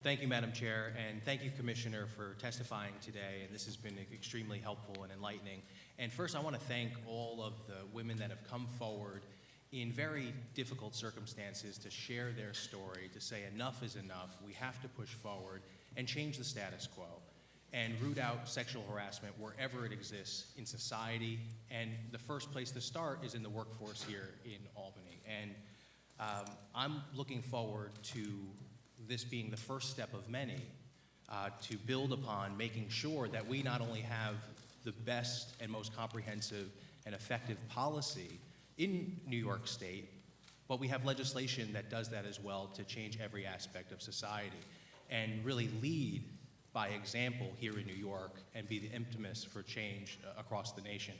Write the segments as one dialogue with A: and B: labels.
A: Thank you, Madam Chair, and thank you, Commissioner, for testifying today. And this has been extremely helpful and enlightening. And first, I want to thank all of the women that have come forward in very difficult circumstances to share their story, to say enough is enough, we have to push forward and change the status quo and root out sexual harassment wherever it exists in society. And the first place to start is in the workforce here in Albany. And I'm looking forward to this being the first step of many to build upon making sure that we not only have the best and most comprehensive and effective policy in New York State, but we have legislation that does that as well to change every aspect of society and really lead by example here in New York and be the impetus for change across the nation.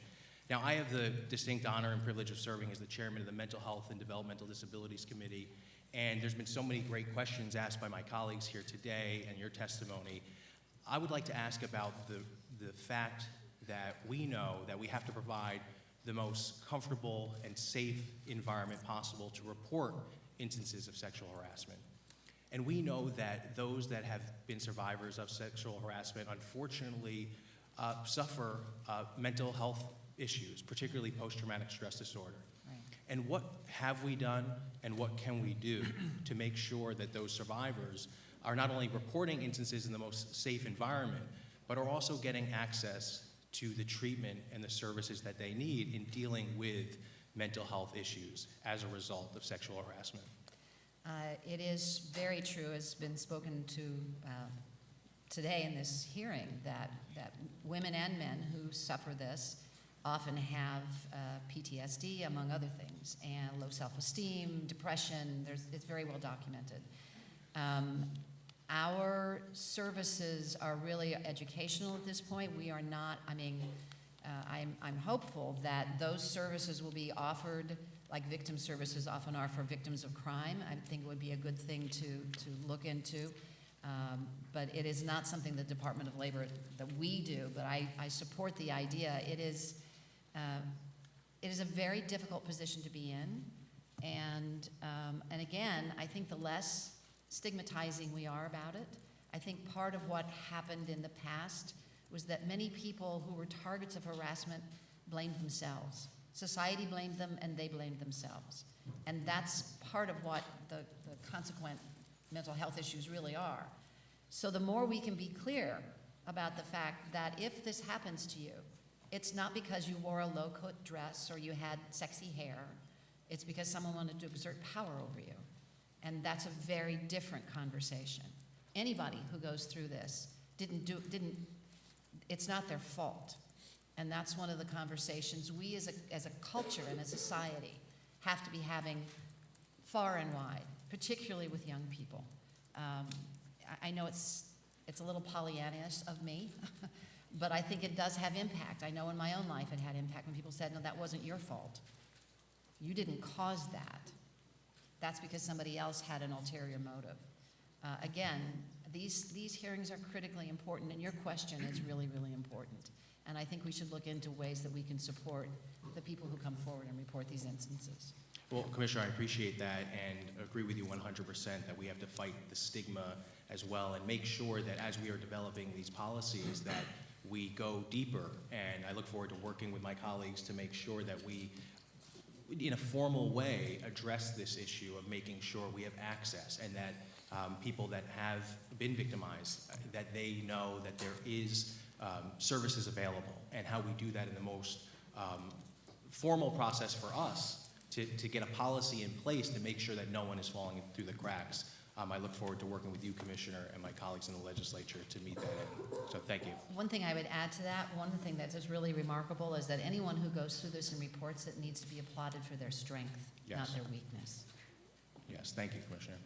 A: Now, I have the distinct honor and privilege of serving as the chairman of the Mental Health and Developmental Disabilities Committee, and there's been so many great questions asked by my colleagues here today and your testimony. I would like to ask about the fact that we know that we have to provide the most comfortable and safe environment possible to report instances of sexual harassment. And we know that those that have been survivors of sexual harassment unfortunately suffer mental health issues, particularly post-traumatic stress disorder.
B: Right.
A: And what have we done and what can we do to make sure that those survivors are not only reporting instances in the most safe environment, but are also getting access to the treatment and the services that they need in dealing with mental health issues as a result of sexual harassment?
B: It is very true, as been spoken to today in this hearing, that women and men who suffer this often have PTSD, among other things, and low self-esteem, depression. It's very well documented. Our services are really educational at this point. We are not, I'm hopeful that those services will be offered like victim services often are for victims of crime. I think it would be a good thing to look into. But it is not something the Department of Labor that we do, but I support the idea. It is a very difficult position to be in. And again, I think the less stigmatizing we are about it, I think part of what happened in the past was that many people who were targets of harassment blamed themselves. Society blamed them and they blamed themselves. And that's part of what the consequent mental health issues really are. So the more we can be clear about the fact that if this happens to you, it's not because you wore a low-cut dress or you had sexy hair, it's because someone wanted to exert power over you. And that's a very different conversation. Anybody who goes through this it's not their fault. And that's one of the conversations we as a culture and a society have to be having far and wide, particularly with young people. I know it's a little Pollyannish of me, but I think it does have impact. I know in my own life it had impact when people said, no, that wasn't your fault. You didn't cause that. That's because somebody else had an ulterior motive. Again, these hearings are critically important, and your question is really, really important. And I think we should look into ways that we can support the people who come forward and report these instances.
A: Well, Commissioner, I appreciate that and agree with you 100% that we have to fight the stigma as well and make sure that as we are developing these policies that we go deeper. And I look forward to working with my colleagues to make sure that we, in a formal way, address this issue of making sure we have access and that people that have been victimized, that they know that there is services available, and how we do that in the most formal process for us to get a policy in place to make sure that no one is falling through the cracks. I look forward to working with you, Commissioner, and my colleagues in the legislature to meet that end. So thank you.
B: One thing I would add to that, one thing that's just really remarkable is that anyone who goes through this and reports it needs to be applauded for their strength,
A: Yes.
B: not their weakness.
A: Yes, thank you, Commissioner.